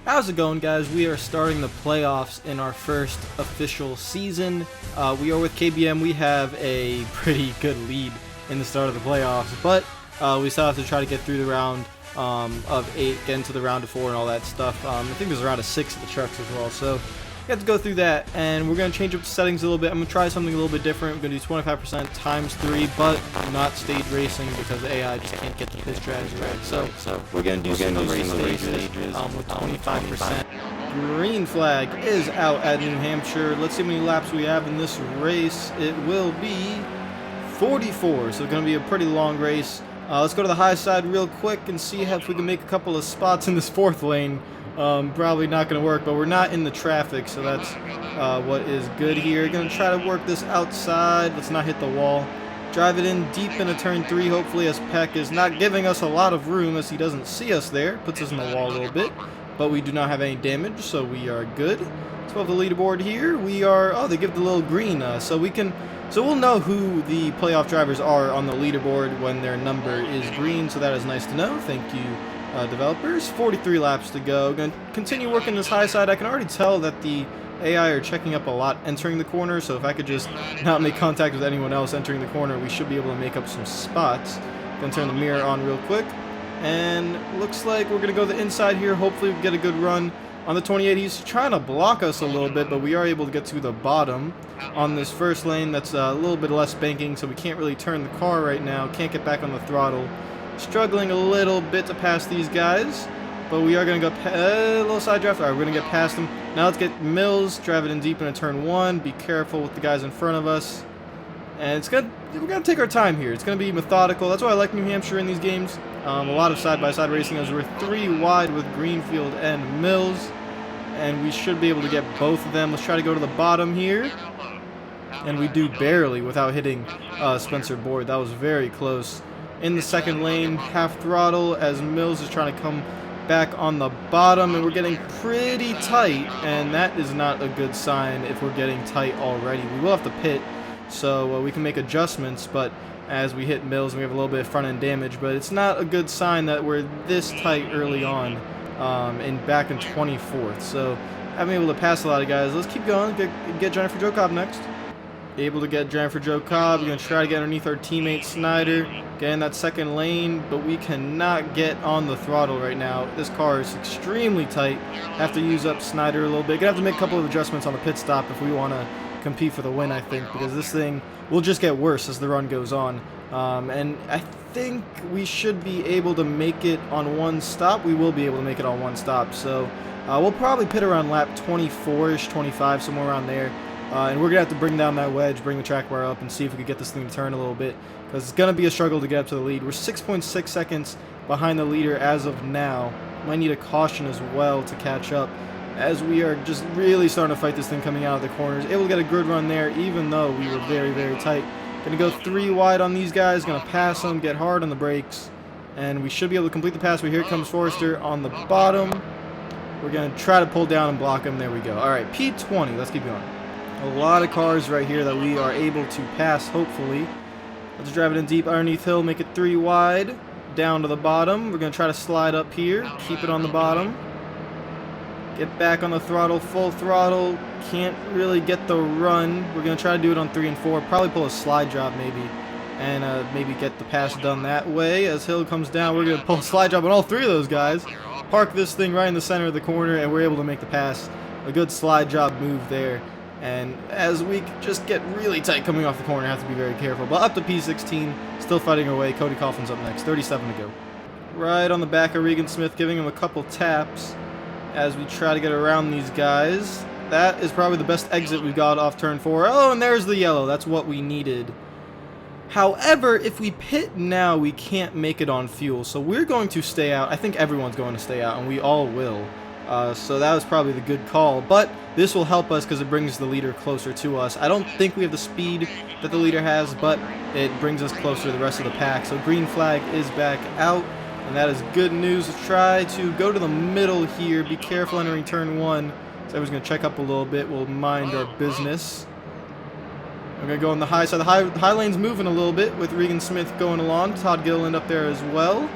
How's it going, guys? We are starting the playoffs in our first official season. We are with KBM. We have a pretty good lead in the start of the playoffs, but we still have to try to get through the round of 8, get into the round of 4 and all that stuff. I think there's a round of 6 at the trucks as well, so we have to go through that, and we're going to change up the settings a little bit. I'm going to try something a little bit different. We're going to do 25% times 3, but not stage racing because the AI just can't get the pit strategy right. So we're going to do single race stages with 25%. Green flag is out at New Hampshire. Let's see how many laps we have in this race. It will be 44, so it's going to be a pretty long race. Let's go to the high side real quick and see if we can make a couple of spots in this 4th lane. Probably not going to work, but we're not in the traffic, so that's what is good here. Going to try to work this outside. Let's not hit the wall. Drive it in deep into turn 3, hopefully, as Peck is not giving us a lot of room as he doesn't see us there. Puts us in the wall a little bit, but we do not have any damage, so we are good. Let's go up the leaderboard here. We are, oh, they give the little green, so we'll know who the playoff drivers are on the leaderboard when their number is green, so that is nice to know. Thank you, developers. 43 laps to go. Going to continue working this high side. I can already tell that the AI are checking up a lot entering the corner, so if I could just not make contact with anyone else entering the corner, we should be able to make up some spots. Going to turn the mirror on real quick, and looks like we're going to go the inside here. Hopefully we get a good run on the 28. He's trying to block us a little bit, but we are able to get to the bottom on this first lane. That's a little bit less banking, so we can't really turn the car right now. Can't get back on the throttle. Struggling a little bit to pass these guys, but we are going to go a little side draft. All right, we're going to get past them. Now let's get Mills, drive it in deep into turn 1. Be careful with the guys in front of us. And we're going to take our time here. It's going to be methodical. That's why I like New Hampshire in these games. A lot of side-by-side racing as we're 3 wide with Greenfield and Mills. And we should be able to get both of them. Let's try to go to the bottom here. And we do barely without hitting Spencer Board. That was very close. In the 2nd lane, half throttle as Mills is trying to come back on the bottom, and we're getting pretty tight, and that is not a good sign if we're getting tight already. We will have to pit, so we can make adjustments, but as we hit Mills, we have a little bit of front-end damage, but it's not a good sign that we're this tight early on back in 24th. So having able to pass a lot of guys. Let's keep going. Get Jennifer Jo Cobb next. Able to get Jennifer Jo Cobb. We're going to try to get underneath our teammate Snyder. Get in that 2nd lane, but we cannot get on the throttle right now. This car is extremely tight. Have to use up Snyder a little bit. Gonna have to make a couple of adjustments on the pit stop if we want to compete for the win, I think, because this thing will just get worse as the run goes on. And I think we should be able to make it on 1 stop. We will be able to make it on 1 stop. So we'll probably pit around lap 24-ish, 25, somewhere around there. And we're going to have to bring down that wedge, bring the track bar up, and see if we can get this thing to turn a little bit. Because it's going to be a struggle to get up to the lead. We're 6.6 seconds behind the leader as of now. Might need a caution as well to catch up, as we are just really starting to fight this thing coming out of the corners. Able to get a good run there, even though we were very, very tight. Going to go 3 wide on these guys. Going to pass them, get hard on the brakes. And we should be able to complete the pass. But here comes Forrester on the bottom. We're going to try to pull down and block him. There we go. All right, P20. Let's keep going. A lot of cars right here that we are able to pass, hopefully. Let's drive it in deep underneath hill, make it 3 wide, down to the bottom. We're going to try to slide up here, keep it on the bottom. Get back on the throttle, full throttle. Can't really get the run. We're going to try to do it on 3 and 4. Probably pull a slide drop maybe, and maybe get the pass done that way. As hill comes down, we're going to pull a slide drop on all 3 of those guys. Park this thing right in the center of the corner, and we're able to make the pass. A good slide job move there. And as we just get really tight coming off the corner, have to be very careful. But up to P16, still fighting our way. Cody Coughlin's up next, 37 to go. Right on the back of Regan Smith, giving him a couple taps as we try to get around these guys. That is probably the best exit we got off turn 4. Oh, and there's the yellow. That's what we needed. However, if we pit now, we can't make it on fuel. So we're going to stay out. I think everyone's going to stay out, and we all will. So that was probably the good call, but this will help us because it brings the leader closer to us. I don't think we have the speed that the leader has, but it brings us closer to the rest of the pack. So green flag is back out, and that is good news. Let's try to go to the middle here. Be careful entering turn 1. So everyone's going to check up a little bit. We'll mind our business. I'm going to go on the high side. The high lane's moving a little bit with Regan Smith going along. Todd Gilliland up there as well.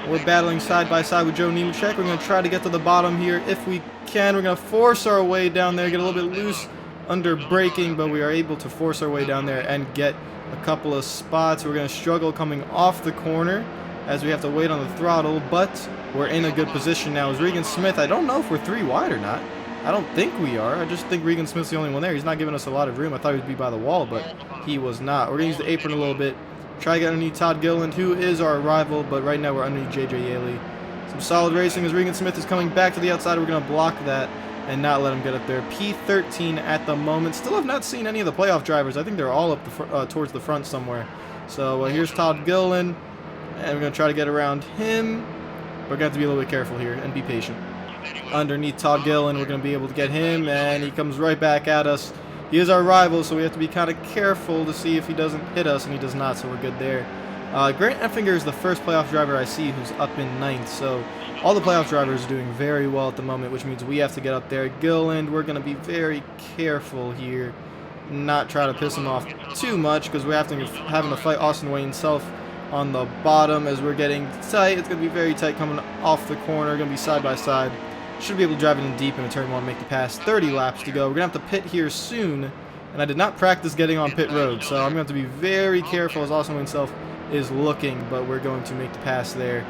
We're battling side by side with Joe Nemechek. We're going to try to get to the bottom here if we can. We're going to force our way down there, get a little bit loose under braking, but we are able to force our way down there and get a couple of spots. We're going to struggle coming off the corner as we have to wait on the throttle, but we're in a good position now. As Regan Smith, I don't know if we're 3 wide or not. I don't think we are. I just think Regan Smith's the only one there. He's not giving us a lot of room. I thought he would be by the wall, but he was not. We're going to use the apron a little bit. Try to get underneath Todd Gilliland, who is our rival, but right now we're underneath JJ Yaley. Some solid racing as Regan Smith is coming back to the outside. We're going to block that and not let him get up there. P13 at the moment. Still have not seen any of the playoff drivers. I think they're all up towards the front somewhere. So here's Todd Gilliland, and we're going to try to get around him. We're going to have to be a little bit careful here and be patient. Underneath Todd Gilliland, we're going to be able to get him, and he comes right back at us. He is our rival, so we have to be kind of careful to see if he doesn't hit us, and he does not, so we're good there. Grant Effinger is the first playoff driver I see who's up in 9th, so all the playoff drivers are doing very well at the moment, which means we have to get up there. Gilliland, we're going to be very careful here, not try to piss him off too much, because we're having to fight Austin Wayne Self on the bottom as we're getting tight. It's going to be very tight coming off the corner, going to be side by side. Should be able to drive it in deep in a turn 1, make the pass. 30 laps to go. We're going to have to pit here soon, and I did not practice getting on pit road, so I'm going to have to be very careful as Austin himself is looking, but we're going to make the pass there.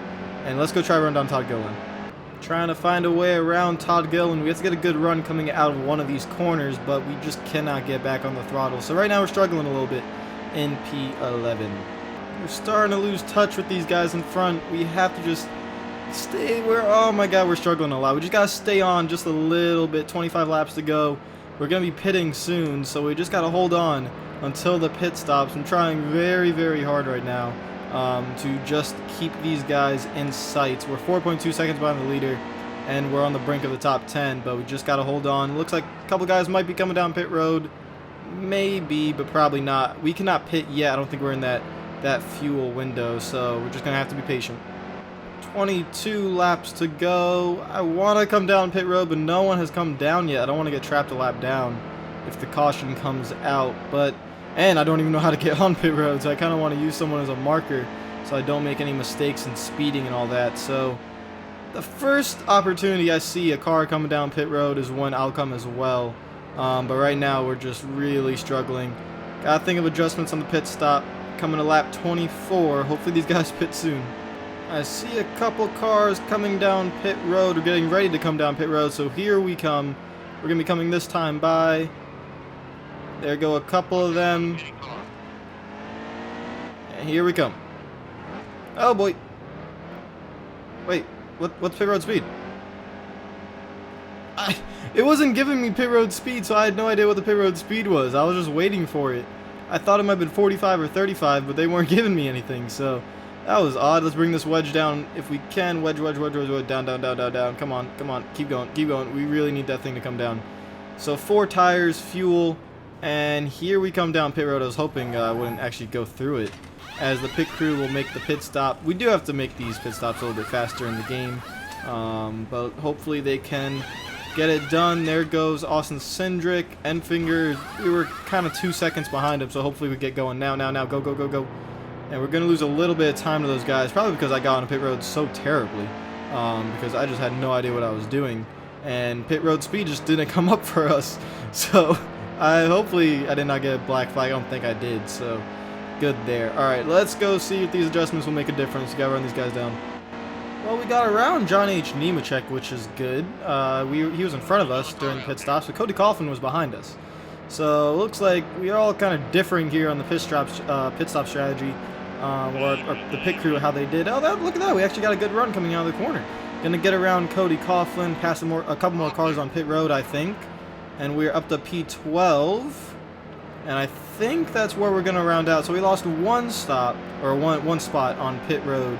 And let's go try to run down Todd Gilliland. Trying to find a way around Todd Gilliland. We have to get a good run coming out of one of these corners, but we just cannot get back on the throttle. So right now we're struggling a little bit in P11. We're starting to lose touch with these guys in front. We have to just stay where, oh my god, we're struggling a lot. We just gotta stay on just a little bit. 25 laps to go. We're gonna be pitting soon, so we just gotta hold on until the pit stops. I'm trying very, very hard right now to just keep these guys in sight. We're 4.2 seconds behind the leader, and we're on the brink of the top 10, but we just gotta hold on. Looks like a couple guys might be coming down pit road. Maybe, but probably not. We cannot pit yet. I don't think we're in that fuel window, so we're just gonna have to be patient. 22 laps to go. I want to come down pit road, but no one has come down yet. I don't want to get trapped a lap down if the caution comes out, and I don't even know how to get on pit road, so I kind of want to use someone as a marker so I don't make any mistakes in speeding and all that. So the first opportunity I see a car coming down pit road is when I'll come as well, but right now we're just really struggling. Gotta think of adjustments on the pit stop. Coming to lap 24. Hopefully these guys pit soon. I see a couple cars coming down pit road, or getting ready to come down pit road, so here we come. We're going to be coming this time by. There go a couple of them. And here we come. Oh boy. Wait, what's pit road speed? It wasn't giving me pit road speed, so I had no idea what the pit road speed was. I was just waiting for it. I thought it might have been 45 or 35, but they weren't giving me anything, so that was odd. Let's bring this wedge down if we can. Wedge, down, down. Come on. Keep going. We really need that thing to come down. So 4 tires, fuel, and here we come down pit road. I was hoping I wouldn't actually go through it, as the pit crew will make the pit stop. We do have to make these pit stops a little bit faster in the game, but hopefully they can get it done. There goes Austin Cindric. Enfinger, we were kind of 2 seconds behind him, so hopefully we get going now. Go. And we're going to lose a little bit of time to those guys, probably because I got on pit road so terribly, because I just had no idea what I was doing, and pit road speed just didn't come up for us. So hopefully I did not get a black flag. I don't think I did, so good there. Alright, let's go see if these adjustments will make a difference. We got to run these guys down. Well, we got around John H. Nemechek, which is good. He was in front of us during the pit stops, but Cody Coughlin was behind us. So it looks like we are all kind of differing here on the pit stop strategy. Or the pit crew, how they did. Oh, look at that. We actually got a good run coming out of the corner. Going to get around Cody Coughlin, pass a couple more cars on pit road, I think. And we're up to P12. And I think that's where we're going to round out. So we lost one stop, or one spot on pit road.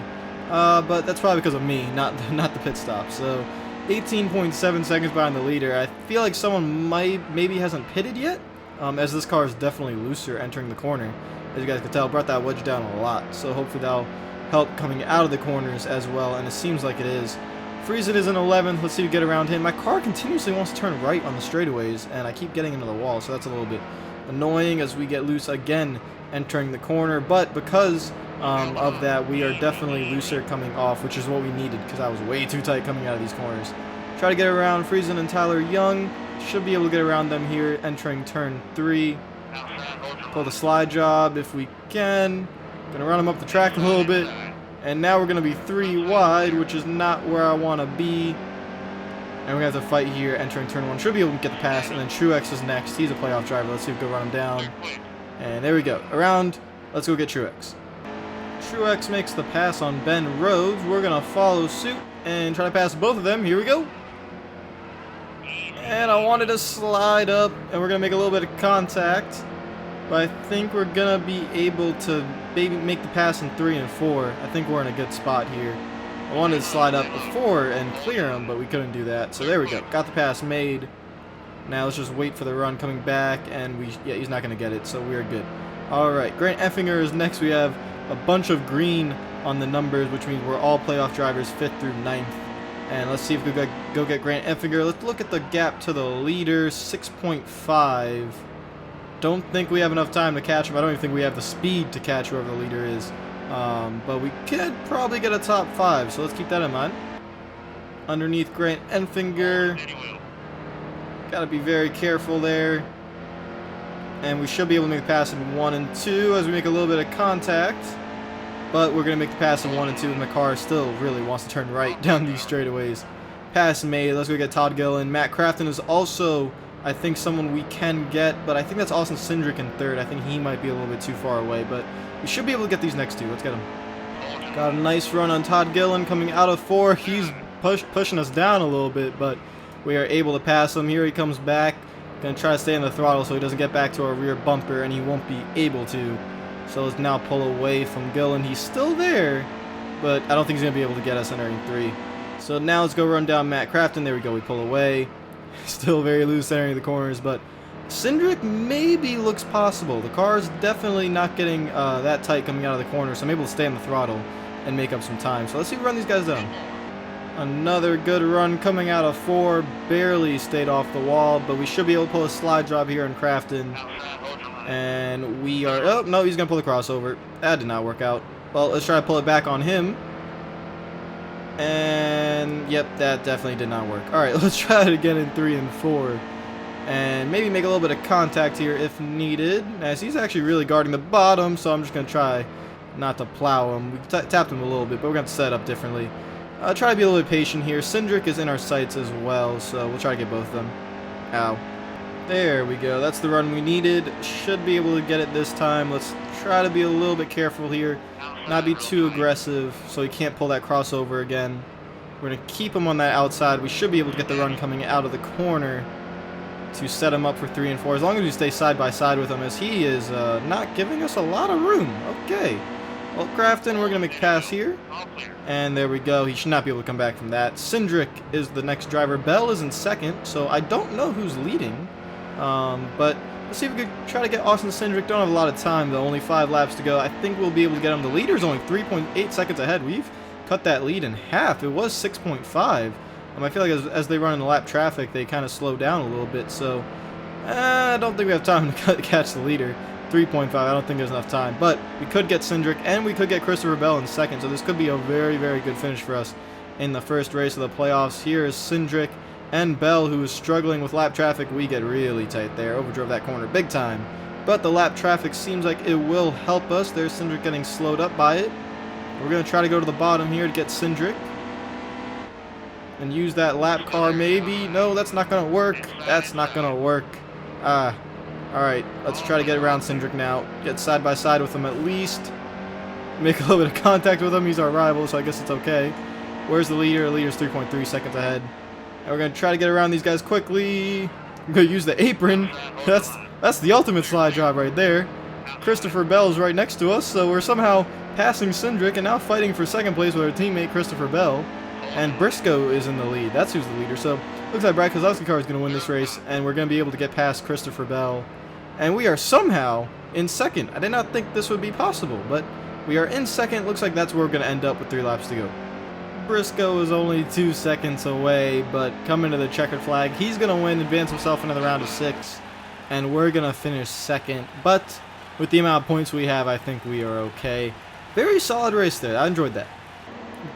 But that's probably because of me, not the pit stop. So 18.7 seconds behind the leader. I feel like someone maybe hasn't pitted yet, as this car is definitely looser entering the corner. As you guys can tell, brought that wedge down a lot, so hopefully that'll help coming out of the corners as well, and it seems like it is. Friesen is in 11th. Let's see if we get around him. My car continuously wants to turn right on the straightaways, and I keep getting into the wall, so that's a little bit annoying as we get loose again entering the corner. But because of that, we are definitely looser coming off, which is what we needed because I was way too tight coming out of these corners. Try to get around Friesen and Tyler Young. Should be able to get around them here entering turn 3. Pull the slide job if we can. Gonna run them up the track a little bit. And now we're gonna be 3 wide, which is not where I want to be. And we're gonna have to fight here entering turn 1. Should be able to get the pass, and then Truex is next. He's a playoff driver. Let's see if we can run him down. And there we go. Around. Let's go get Truex. Truex makes the pass on Ben Rhodes. We're gonna follow suit and try to pass both of them. Here we go. And I wanted to slide up, and we're going to make a little bit of contact. But I think we're going to be able to maybe make the pass in 3 and 4. I think we're in a good spot here. I wanted to slide up before and clear him, but we couldn't do that. So there we go. Got the pass made. Now let's just wait for the run coming back, and yeah, he's not going to get it, so we're good. Alright, Grant Effinger is next. We have a bunch of green on the numbers, which means we're all playoff drivers 5th through 9th. And let's see if we can go get Grant Effinger. Let's look at the gap to the leader, 6.5. Don't think we have enough time to catch him. I don't even think we have the speed to catch whoever the leader is. But we could probably get a top 5, so let's keep that in mind. Underneath Grant Effinger. Got to be very careful there. And we should be able to make the pass in 1 and 2 as we make a little bit of contact. But we're going to make the pass in 1 and 2, and the car still really wants to turn right down these straightaways. Pass made. Let's go get Todd Gillen. Matt Crafton is also, I think, someone we can get, but I think that's Austin Cindric in 3rd. I think he might be a little bit too far away, but we should be able to get these next 2. Let's get him. Got a nice run on Todd Gillen coming out of 4. He's pushing us down a little bit, but we are able to pass him. Here he comes back. Going to try to stay in the throttle so he doesn't get back to our rear bumper, and he won't be able to. So let's now pull away from Gillen. He's still there, but I don't think he's going to be able to get us entering 3. So now let's go run down Matt Crafton. There we go. We pull away. Still very loose entering the corners, but Cindric maybe looks possible. The car is definitely not getting that tight coming out of the corner, so I'm able to stay on the throttle and make up some time. So let's see if we run these guys down. Another good run coming out of 4. Barely stayed off the wall, but we should be able to pull a slide job here in Crafton. And we are... Oh, no, he's going to pull the crossover. That did not work out. Well, let's try to pull it back on him. And, yep, that definitely did not work. Alright, let's try it again in 3 and 4. And maybe make a little bit of contact here if needed. As he's actually really guarding the bottom, so I'm just going to try not to plow him. We tapped him a little bit, but we're going to set up differently. Try to be a little bit patient here. Cindric is in our sights as well, so we'll try to get both of them. Ow. There we go. That's the run we needed. Should be able to get it this time. Let's try to be a little bit careful here. Not be too aggressive so he can't pull that crossover again. We're going to keep him on that outside. We should be able to get the run coming out of the corner to set him up for 3 and 4. As long as we stay side by side with him, as he is not giving us a lot of room. Okay. Well, Crafton, we're going to make a pass here. And there we go. He should not be able to come back from that. Cindric is the next driver. Bell is in 2nd, so I don't know who's leading. But let's see if we could try to get Austin Cindric. Don't have a lot of time, though. Only 5 laps to go. I think we'll be able to get him. The leader's only 3.8 seconds ahead. We've cut that lead in half. It was 6.5. I feel like as they run in the lap traffic, they kind of slow down a little bit. So I don't think we have time to catch the leader. 3.5. I don't think there's enough time. But we could get Cindric, and we could get Christopher Bell in 2nd. So this could be a very, very good finish for us in the first race of the playoffs. Here is Cindric and Bell, who is struggling with lap traffic. We get really tight there. Overdrove that corner big time. But the lap traffic seems like it will help us. There's Cindric getting slowed up by it. We're going to try to go to the bottom here to get Cindric. And use that lap car maybe. No, that's not going to work. That's not going to work. Alright, let's try to get around Cindric now. Get side by side with him at least. Make a little bit of contact with him. He's our rival, so I guess it's okay. Where's the leader? The leader's 3.3 seconds ahead. And we're going to try to get around these guys quickly. I'm going to use the apron. That's the ultimate slide job right there. Christopher Bell is right next to us, so we're somehow passing Cindric and now fighting for 2nd place with our teammate Christopher Bell. And Briscoe is in the lead. That's who's the leader. So looks like Brad Kozlowski car is going to win this race, and we're going to be able to get past Christopher Bell. And we are somehow in 2nd. I did not think this would be possible, but we are in 2nd. Looks like that's where we're going to end up with 3 laps to go. Briscoe is only 2 seconds away, but coming to the checkered flag, he's going to win, advance himself into the round of 6, and we're going to finish 2nd. But with the amount of points we have, I think we are okay. very solid race there. I enjoyed that.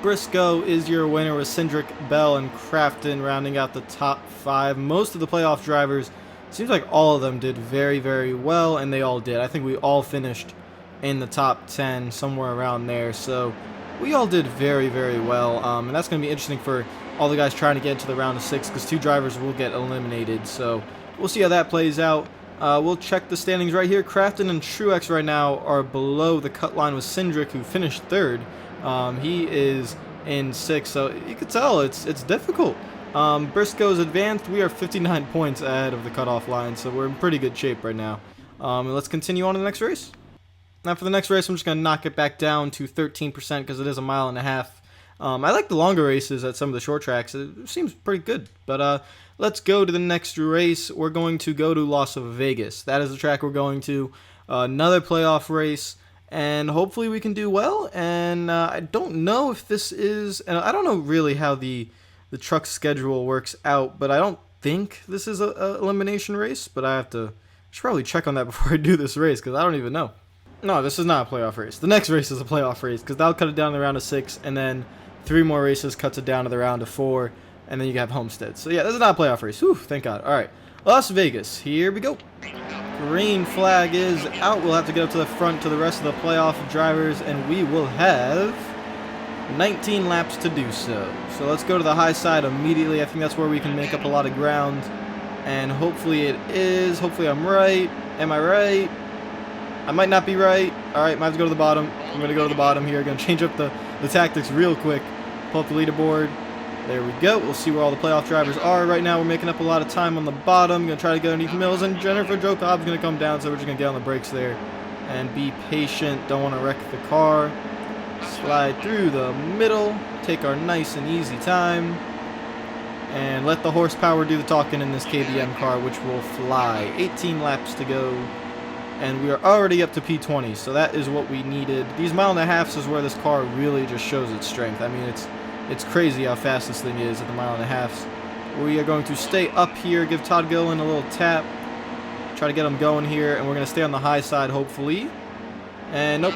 Briscoe is your winner with Cindric, Bell, and Crafton rounding out the top 5. Most of the playoff drivers, seems like all of them did very, very well, and they all did. I think we all finished in the top 10, somewhere around there, so we all did very, very well, and that's going to be interesting for all the guys trying to get into the round of 6, because 2 drivers will get eliminated, so we'll see how that plays out. We'll check the standings right here. Crafton and Truex right now are below the cut line with Cindric, who finished 3rd. He is in 6th, so you can tell it's difficult. Briscoe's advanced. We are 59 points ahead of the cutoff line, so we're in pretty good shape right now. Let's continue on to the next race. Now for the next race, I'm just going to knock it back down to 13% because it is a mile and a half. I like the longer races at some of the short tracks. It seems pretty good. But let's go to the next race. We're going to go to Las Vegas. That is the track we're going to. Another playoff race. And hopefully we can do well. And I don't know if this is... And I don't know really how the truck schedule works out. But I don't think this is a elimination race. But I should probably check on that before I do this race. Because I don't even know. No, this is not a playoff race. The next race is a playoff race. Because that'll cut it down to the round of 6. And then 3 more races cuts it down to the round of 4. And then you have Homestead. So yeah, this is not a playoff race. Whew, thank God. Alright. Las Vegas. Here we go. Green flag is out. We'll have to get up to the front to the rest of the playoff drivers, and we will have 19 laps to do so. So let's go to the high side immediately. I think that's where we can make up a lot of ground, and hopefully it is. Hopefully I'm right. Am I right? I might not be right. Alright, might have to go to the bottom. I'm going to go to the bottom here. Going to change up the tactics real quick. Pull up the leaderboard. There we go. We'll see where all the playoff drivers are. Right now, we're making up a lot of time on the bottom. Going to try to get underneath Mills, and Jennifer Jo Cobb's going to come down, so we're just going to get on the brakes there and be patient. Don't want to wreck the car. Slide through the middle. Take our nice and easy time. And let the horsepower do the talking in this KBM car, which will fly. 18 laps to go. And we are already up to P20, so that is what we needed. These mile and a halves is where this car really just shows its strength. I mean, it's crazy how fast this thing is at the mile and a halves. We are going to stay up here, give Todd Gillen a little tap, try to get him going here, and we're going to stay on the high side, hopefully. And nope.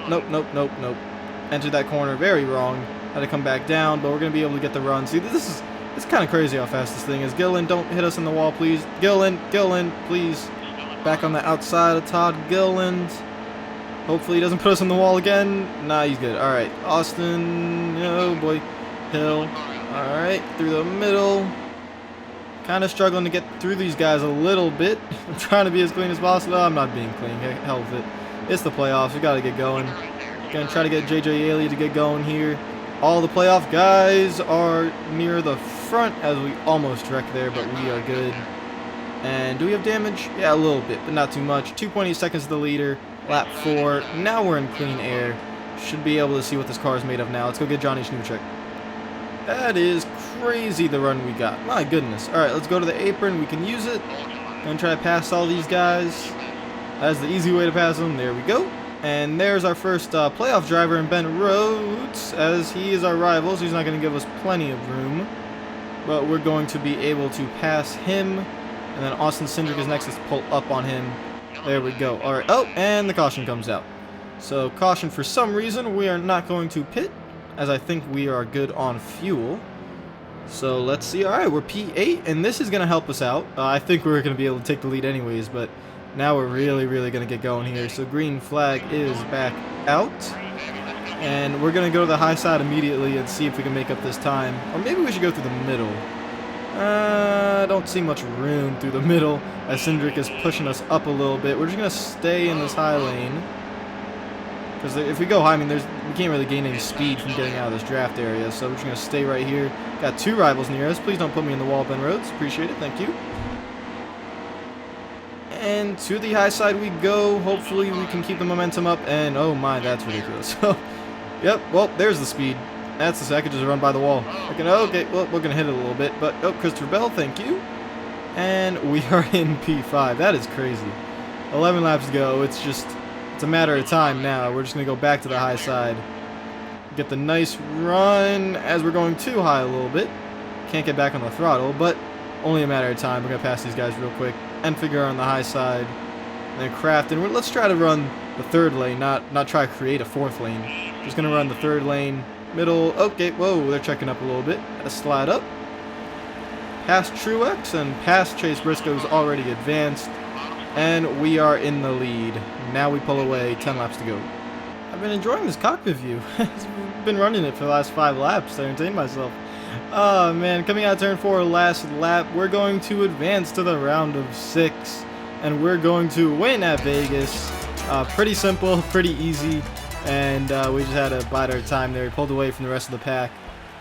Entered that corner very wrong. Had to come back down, but we're going to be able to get the run. See, it's kind of crazy how fast this thing is. Gillen, don't hit us in the wall, please. Gillen, please. Back on the outside of Todd Gillen. Hopefully he doesn't put us in the wall again. Nah, he's good. All right, Austin. Oh, boy. Hill. Alright, through the middle. Kind of struggling to get through these guys a little bit. I'm trying to be as clean as possible. No, I'm not being clean. Hell with it. It's the playoffs. We got to get going. Gonna try to get JJ Ailey to get going here. All the playoff guys are near the front as we almost wrecked there, but we are good. And do we have damage? Yeah, a little bit, but not too much. 2.8 seconds to the leader. Lap 4. Now we're in clean air. Should be able to see what this car is made of now. Let's go get Johnny Schnuchek. That is crazy, the run we got. My goodness. Alright, let's go to the apron. We can use it. Gonna try to pass all these guys. That's the easy way to pass them. There we go. And there's our first playoff driver in Ben Rhodes, as he is our rival, so he's not going to give us plenty of room. But we're going to be able to pass him. And then Austin Cindric is next. Let's pull up on him. There we go. Alright. Oh, and the caution comes out. So, caution for some reason. We are not going to pit, as I think we are good on fuel. So let's see. Alright, we're P8, and this is going to help us out. I think we were going to be able to take the lead anyways, but now we're really going to get going here. So green flag is back out. And we're going to go to the high side immediately and see if we can make up this time. Or maybe we should go through the middle. I don't see much room through the middle, as Cindric is pushing us up a little bit. We're just going to stay in this high lane. Because if we go high, I mean, we can't really gain any speed from getting out of this draft area. So we're just going to stay right here. Got 2 rivals near us. Please don't put me in the wall, Ben Rhodes. Appreciate it. Thank you. And to the high side we go. Hopefully we can keep the momentum up. And oh my, that's ridiculous. Yep, well, there's the speed. That's the second, just run by the wall. Okay, well, we're going to hit it a little bit. But, oh, Christopher Bell, thank you. And we are in P5. That is crazy. 11 laps to go. It's a matter of time now. We're just going to go back to the high side. Get the nice run as we're going too high a little bit. Can't get back on the throttle, but only a matter of time. We're going to pass these guys real quick and figure out on the high side. And then Crafton. Let's try to run the 3rd lane, not try to create a 4th lane. Just going to run the third lane, middle. Okay, whoa, they're checking up a little bit. Got to slide up. Past Truex and past Chase Briscoe's already advanced. And we are in the lead. Now we pull away, 10 laps to go. I've been enjoying this cockpit view. I've been running it for the last 5 laps to entertain myself. Oh man, coming out of turn 4, last lap, we're going to advance to the round of 6. And we're going to win at Vegas. Pretty simple, pretty easy. And we just had to bide our time there. We pulled away from the rest of the pack.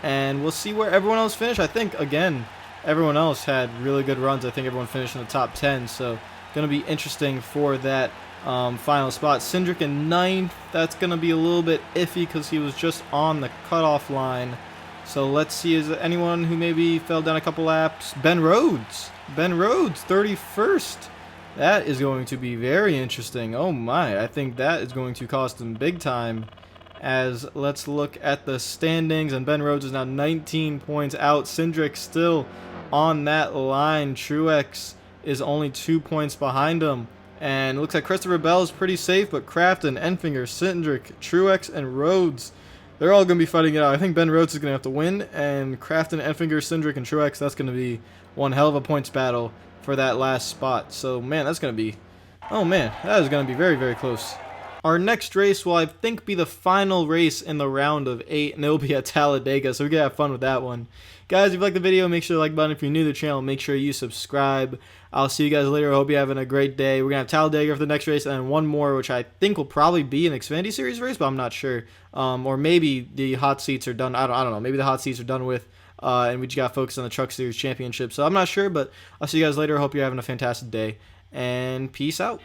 And we'll see where everyone else finished. I think, again, everyone else had really good runs. I think everyone finished in the top 10. So, going to be interesting for that final spot. Cindric in 9th. That's going to be a little bit iffy because he was just on the cutoff line. So let's see, is there anyone who maybe fell down a couple laps? Ben Rhodes. Ben Rhodes, 31st. That is going to be very interesting. Oh my, I think that is going to cost him big time. As let's look at the standings, and Ben Rhodes is now 19 points out. Cindric still on that line. Truex is only 2 points behind him. And it looks like Christopher Bell is pretty safe, but Crafton, Enfinger, Cindric, Truex, and Rhodes, they're all going to be fighting it out. I think Ben Rhodes is going to have to win, and Crafton, Enfinger, Cindric, and Truex, that's going to be one hell of a points battle for that last spot. So, man, that's going to be... Oh, man, that is going to be very, very close. Our next race will, I think, be the final race in the round of 8, and it'll be at Talladega, so we can have fun with that one. Guys, if you like the video, make sure to like button. If you're new to the channel, make sure you subscribe. I'll see you guys later. I hope you're having a great day. We're going to have Talladega for the next race, and then one more, which I think will probably be an Xfinity Series race, but I'm not sure. Or maybe the hot seats are done. I don't know. Maybe the hot seats are done with, and we just got to focus on the Truck Series Championship. So I'm not sure, but I'll see you guys later. I hope you're having a fantastic day, and peace out.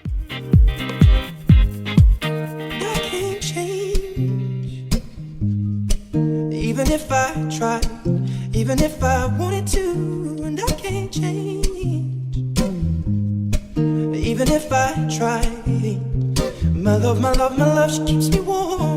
Even if I tried, even if I wanted to, and I can't change. Even if I tried, my love, she keeps me warm.